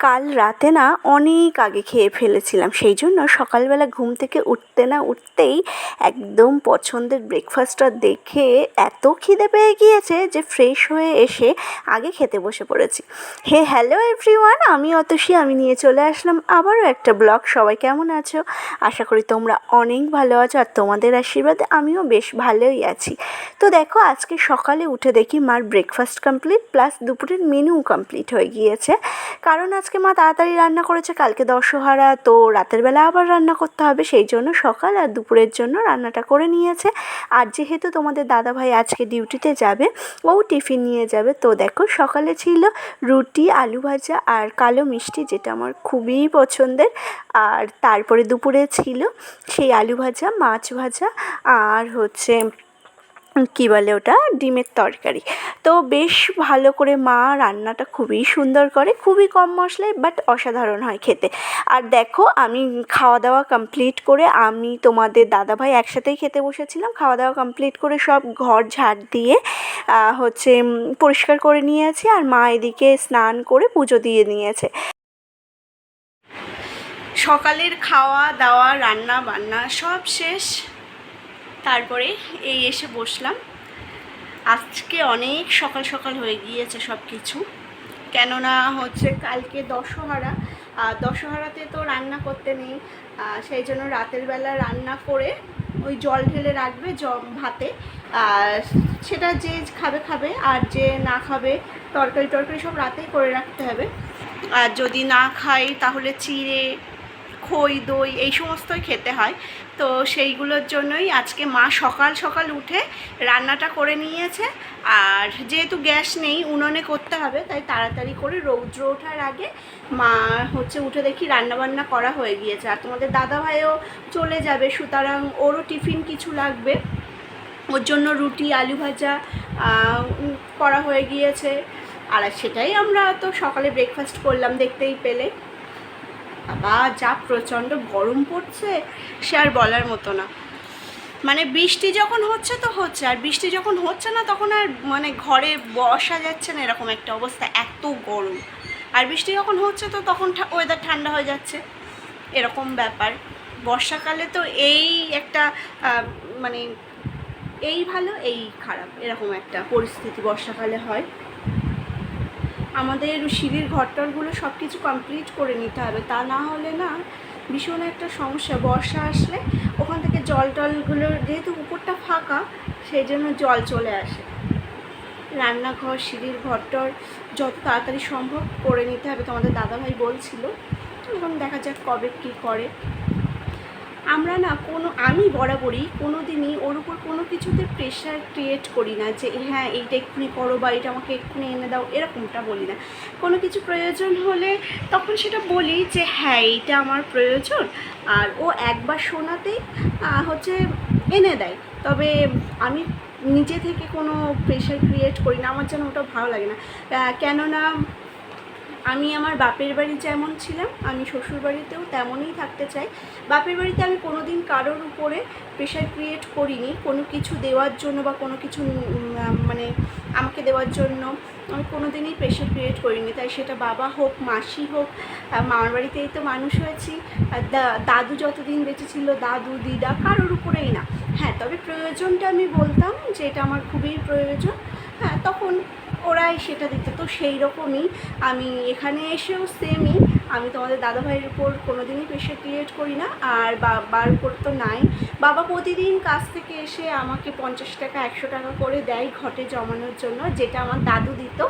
কাল রাতে না অনেক আগে খেয়ে ফেলেছিলাম, সেই জন্য সকালবেলা ঘুম থেকে উঠতে না উঠতেই একদম পছন্দের ব্রেকফাস্টটা দেখে এত খিদে পেয়ে গিয়েছে যে ফ্রেশ হয়ে এসে আগে খেতে বসে পড়েছি। হ্যালো এভরিওয়ান, আমি অতসী, আমি নিয়ে চলে আসলাম আবারও একটা ব্লগ। সবাই কেমন আছো? আশা করি তোমরা অনেক ভালো আছো, আর তোমাদের আশীর্বাদে আমিও বেশ ভালোই আছি। তো দেখো, আজকে সকালে উঠে দেখি মার ব্রেকফাস্ট কমপ্লিট প্লাস দুপুরের মেনু কমপ্লিট হয়ে গিয়েছে। কারণ আজকে মা তাড়াতাড়ি রান্না করেছে, কালকে দশহারা, তো রাতের বেলা আবার রান্না করতে হবে, সেই জন্য সকাল আর দুপুরের জন্য রান্নাটা করে নিয়েছে। আর যেহেতু তোমাদের দাদাভাই আজকে ডিউটিতে যাবে, ও টিফিন নিয়ে যাবে, তো দেখো সকালে ছিল রুটি, আলু ভাজা আর কালো মিষ্টি, যেটা আমার খুবই পছন্দের। আর তারপরে দুপুরে ছিল সেই আলু ভাজা, মাছ ভাজা, আর হচ্ছে কী বলে ওটা, ডিমের তরকারি। তো বেশ ভালো করে মা রান্নাটা খুবই সুন্দর করে, খুবই কম মশলায়, বাট অসাধারণ হয় খেতে। আর দেখো, আমি খাওয়া দাওয়া কমপ্লিট করে, আমি তোমাদের দাদাভাই একসাথেই খেতে বসেছিলাম। খাওয়া দাওয়া কমপ্লিট করে সব ঘর ঝাড় দিয়ে পরিষ্কার করে নিয়েছি, আর মা এদিকে স্নান করে পুজো দিয়ে নিয়েছে। সকালের খাওয়া দাওয়া, রান্না বান্না সব শেষ, তারপরে এই এসে বসলাম। আজকে অনেক সকাল সকাল হয়ে গিয়েছে সব কিছু, কেননা হচ্ছে কালকে দশহারা, দশহারাতে তো রান্না করতে নেই, সেই জন্য রাতের বেলা রান্না করে ওই জল ঢেলে রাখবে ভাতে, সেটা যে খাবে খাবে, আর যে না খাবে তরকারি টরকারি সব রাতেই করে রাখতে হবে। আর যদি না খাই তাহলে চিড়ে, খই, দই এই সমস্তই খেতে হয়। তো সেইগুলোর জন্যই আজকে মা সকাল সকাল উঠে রান্নাটা করে নিয়েছে। আর যেহেতু গ্যাস নেই, উনুনে করতে হবে, তাই তাড়াতাড়ি করে রৌদ্র ওঠার আগে মা হচ্ছে উঠে দেখি রান্নাবান্না করা হয়ে গিয়েছে। আর তোমাদের দাদাভাইও চলে যাবে, সুতরাং ওরও টিফিন কিছু লাগবে, ওর জন্য রুটি, আলু ভাজা করা হয়ে গিয়েছে। আর সেটাই আমরা তো সকালে ব্রেকফাস্ট করলাম, দেখতেই পেলে। বাবা, যা প্রচণ্ড গরম পড়ছে সে আর বলার মতো না। মানে বৃষ্টি যখন হচ্ছে তো হচ্ছে, আর বৃষ্টি যখন হচ্ছে না তখন আর মানে ঘরে বসা যাচ্ছে না, এরকম একটা অবস্থা, এত গরম। আর বৃষ্টি যখন হচ্ছে তো তখন ওয়েদার ঠান্ডা হয়ে যাচ্ছে, এরকম ব্যাপার। বর্ষাকালে তো এই একটা মানে এই ভালো এই খারাপ, এরকম একটা পরিস্থিতি বর্ষাকালে হয়। আমাদের সিঁড়ির ঘরটরগুলো সব কিছু কমপ্লিট করে নিতে হবে, তা না হলে না ভীষণ একটা সমস্যা। বর্ষা আসলে ওখান থেকে জল টলগুলো, যেহেতু উপরটা ফাঁকা, সেই জন্য জল চলে আসে। রান্নাঘর, সিঁড়ির ঘরটর যত তাড়াতাড়ি সম্ভব করে নিতে হবে, তোমাদের দাদাভাই বলছিল। এখন দেখা যাক কবে কী করে। আমরা না আমি বরাবরই কোনো দিনই ওর উপর কোনো কিছুতে প্রেশার ক্রিয়েট করি না, যে হ্যাঁ এইটা এক্ষুনি করো বা এটা আমাকে এক্ষুনি এনে দাও, এরকমটা বলি না। কোনো কিছু প্রয়োজন হলে তখন সেটা বলি যে হ্যাঁ এইটা আমার প্রয়োজন, আর ও একবার শোনাতেই হচ্ছে এনে দেয়। তবে আমি নিজে থেকে কোনো প্রেশার ক্রিয়েট করি না, আমার যেন ওটা ভালো লাগে না। কেননা আমি আমার বাপের বাড়ি যেমন ছিলাম, আমি শ্বশুর বাড়িতেও তেমনই থাকতে চাই। বাপের বাড়িতে আমি কোনো দিন কারোর উপরে প্রেশার ক্রিয়েট করিনি কোনো কিছু দেওয়ার জন্য, বা কোনো কিছু মানে আমাকে দেওয়ার জন্য আমি কোনো দিনই প্রেশার ক্রিয়েট করিনি। তাই সেটা বাবা হোক, মাসি হোক, মামার বাড়িতেই তো মানুষ হয়েছি, দাদু যতদিন বেঁচে ছিল, দাদু দিদা, কারোর উপরেই না। হ্যাঁ, তবে প্রয়োজনটা আমি বলতাম যে এটা আমার খুবই প্রয়োজন, হ্যাঁ, তখন ওরাই সেটা দিত। তো সেই রকমই আমি এখানে এসেও সেমই, আমি তোমাদের দাদাভাইয়ের উপর কোনো দিনই প্রেশার ক্রিয়েট করি না, আর বাবার উপর তো নাই। বাবা প্রতিদিন কাজ থেকে এসে আমাকে 50 টাকা 100 টাকা করে দেয় ঘটে জমানোর জন্য, যেটা আমার দাদু দিত,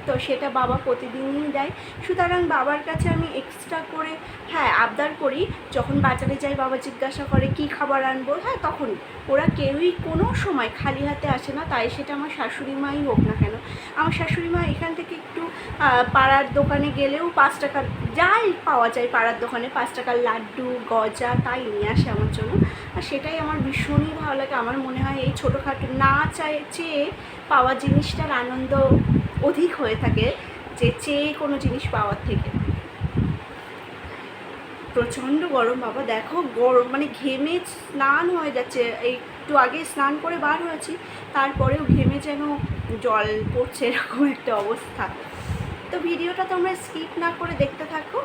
তো সেটা বাবা প্রতিদিনই দেয়। সুতরাং বাবার কাছে আমি এক্সট্রা করে হ্যাঁ আবদার করি। যখন বাজারে যাই বাবা জিজ্ঞাসা করে কী খাবার আনবো, হ্যাঁ তখন ওরা কেউই কোনো সময় খালি হাতে আসে না, তাই সেটা আমার শাশুড়ি মাই হোক না কেন। আমার শাশুড়ি মা এখান থেকে একটু পাড়ার দোকানে গেলেও 5 টাকার যাই পাওয়া যায় পাড়ার দোকানে, 5 টাকার লাড্ডু, গজা, তাই নিয়ে আসে আমার জন্য। আর সেটাই আমার ভীষণই ভালো লাগে। আমার মনে হয় এই ছোটোখাটো না চেয়ে পাওয়া জিনিসটার আনন্দ অধিক হয়ে থাকে যে চেয়ে কোনো জিনিস পাওয়ার থেকে। প্রচণ্ড গরম বাবা, দেখো গরম, মানে ঘেমে স্নান হয়ে যাচ্ছে। একটু আগে স্নান করে বার হয়েছি, তারপরেও ঘেমে যেন জল পড়ছে, এরকম একটা অবস্থা। তো ভিডিওটা তোমরা স্কিপ না করে দেখতে থাকো।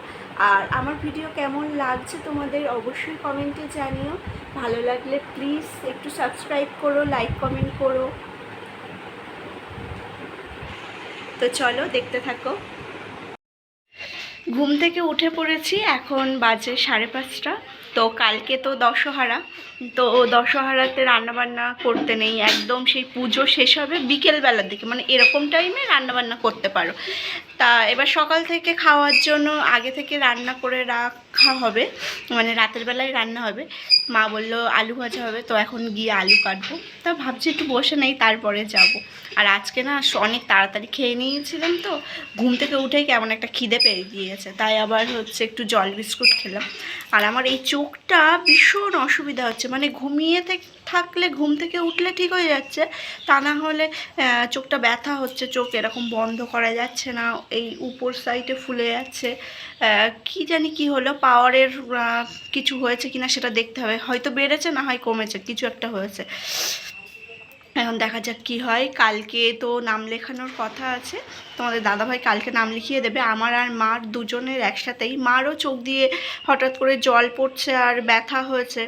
আর আমার ভিডিও কেমন লাগছে তোমাদের অবশ্যই কমেন্টে জানিও। ভালো লাগলে প্লিজ একটু সাবস্ক্রাইব করো, লাইক কমেন্ট করো। তো চলো দেখতে থাকো। ঘুম থেকে উঠে পড়েছি, এখন বাজে 5:30। তো কালকে তো দশহারা, তো দশহারাতে রান্নাবান্না করতে নেই, একদম সেই পুজো শেষ হবে বিকেলবেলার দিকে, মানে এরকম টাইমে রান্নাবান্না করতে পারো। তা এবার সকাল থেকে খাওয়ার জন্য আগে থেকে রান্না করে রাখা হবে, মানে রাতের বেলায় রান্না হবে। মা বললো আলু ভাজা হবে, তো এখন গিয়ে আলু কাটবো। তা ভাবছি একটু বসে নেই, তারপরে যাব। আর আজকে না অনেক তাড়াতাড়ি খেয়ে নিয়েছিলাম, তো ঘুম থেকে উঠেই কেমন একটা খিদে পেয়ে গিয়েছে, তাই আবার হচ্ছে একটু জল বিস্কুট খেলাম। আর আমার এই চোখটা ভীষণ অসুবিধা হচ্ছে, মানে ঘুমিয়ে থাকলে ঘুম থেকে উঠলে ঠিক হয়ে যাচ্ছে, তা না হলে চোখটা ব্যথা হচ্ছে, চোখ এরকম বন্ধ করা যাচ্ছে না, এই উপর সাইডে ফুলে যাচ্ছে। কি জানি কি হলো, পাওয়ারের কিছু হয়েছে কিনা সেটা দেখতে হবে, হয়তো বেড়েছে না হয় কমেছে, কিছু একটা হয়েছে। এখন দেখা যাক কি হয়। কালকে তো নাম লেখানোর কথা আছে, তোমাদের দাদাভাই কালকে নাম লিখিয়ে দেবে আমার আর মার দুজনের একসাথেই। মারও চোখ দিয়ে হঠাৎ করে জল পড়ছে আর ব্যথা হয়েছে,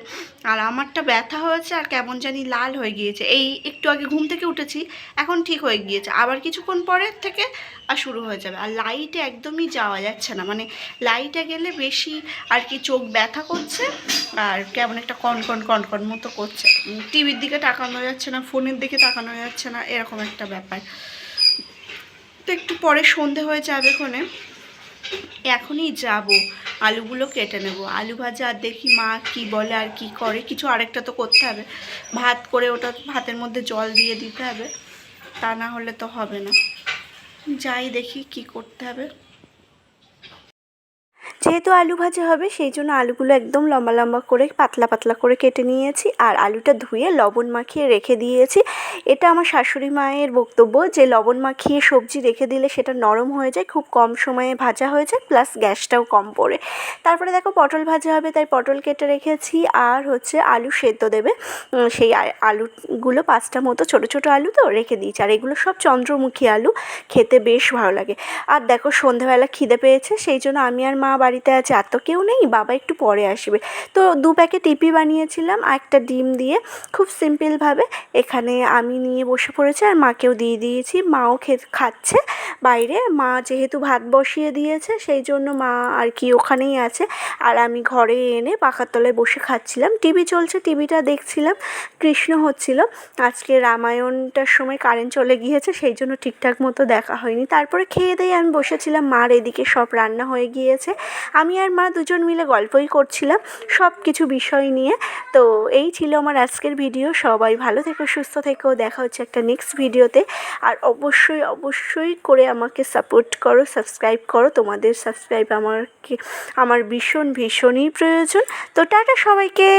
আর আমারটা ব্যথা হয়েছে আর কেমন জানি লাল হয়ে গিয়েছে। এই একটু আগে ঘুম থেকে উঠেছি, এখন ঠিক হয়ে গিয়েছে, আবার কিছুক্ষণ পরের থেকে আর শুরু হয়ে যাবে। আর লাইটে একদমই যাওয়া যাচ্ছে না, মানে লাইটে গেলে বেশি আর কি চোখ ব্যথা করছে, আর কেমন একটা কনকন কনকন মতো করছে। টিভির দিকে তাকানো যাচ্ছে না, ফোনের দিকে তাকানো যাচ্ছে না, এরকম একটা ব্যাপার। তো একটু পরে সন্ধে হয়ে যাবে, কোনে এখনই যাব, আলুগুলো কেটে নেব, আলু ভাজা। আর দেখি মা কি বলে আর কি করে, কিছু আরেকটা তো করতে হবে, ভাত করে ওটা ভাতের মধ্যে জল দিয়ে দিতে হবে, তা না হলে তো হবে না। যাই দেখি কি করতে হবে। যেহেতু আলু ভাজা হবে সেই জন্য আলুগুলো একদম লম্বা লম্বা করে পাতলা পাতলা করে কেটে নিয়েছি, আর আলুটা ধুয়ে লবণ মাখিয়ে রেখে দিয়েছি। এটা আমার শাশুড়ি মায়ের বক্তব্য যে লবণ মাখিয়ে সবজি রেখে দিলে সেটা নরম হয়ে যায়, খুব কম সময়ে ভাজা হয়ে যায়, প্লাস গ্যাসটাও কম পড়ে। তারপরে দেখো পটল ভাজা হবে, তাই পটল কেটে রেখেছি, আর হচ্ছে আলু সেদ্ধ দেবে, সেই আলুগুলো 5টা মতো ছোটো ছোটো আলু তো রেখে দিয়েছি। আর এগুলো সব চন্দ্রমুখী আলু, খেতে বেশ ভালো লাগে। আর দেখো সন্ধ্যাবেলা খিদে পেয়েছে, সেই জন্য আমি আর মা বাড়িতে আছে, আর তো কেউ নেই, বাবা একটু পরে আসবে। তো 2 প্যাকেট ইপি বানিয়েছিলাম আর একটা ডিম দিয়ে, খুব সিম্পলভাবে এখানে আমি নিয়ে বসে পড়েছি, আর মাকেও দিয়ে দিয়েছি, মাও খাচ্ছে বাইরে। মা যেহেতু ভাত বসিয়ে দিয়েছে সেই জন্য মা আর কি ওখানেই আছে, আর আমি ঘরে এনে পাখার তলায় বসে খাচ্ছিলাম। টিভি চলছে, টিভিটা দেখছিলাম, কৃষ্ণ হচ্ছিল। আজকে রামায়ণটার সময় কারেন্ট চলে গিয়েছে, সেই জন্য ঠিকঠাক মতো দেখা হয়নি। তারপরে খেয়ে দিয়ে আমি বসেছিলাম, মার এদিকে সব রান্না হয়ে গিয়েছে, আমি আর মা দুজন মিলে গল্পই করছিলাম সব কিছু বিষয় নিয়ে। তো এই ছিল আমার আজকের ভিডিও। সবাই ভালো থেকো, সুস্থ থেকো, দেখা হচ্ছে একটা নেক্সট ভিডিওতে। আর অবশ্যই অবশ্যই করে আমাকে সাপোর্ট করো, সাবস্ক্রাইব করো, তোমাদের সাবস্ক্রাইব আমার ভীষণই প্রয়োজন। তো টাটা সবাইকে।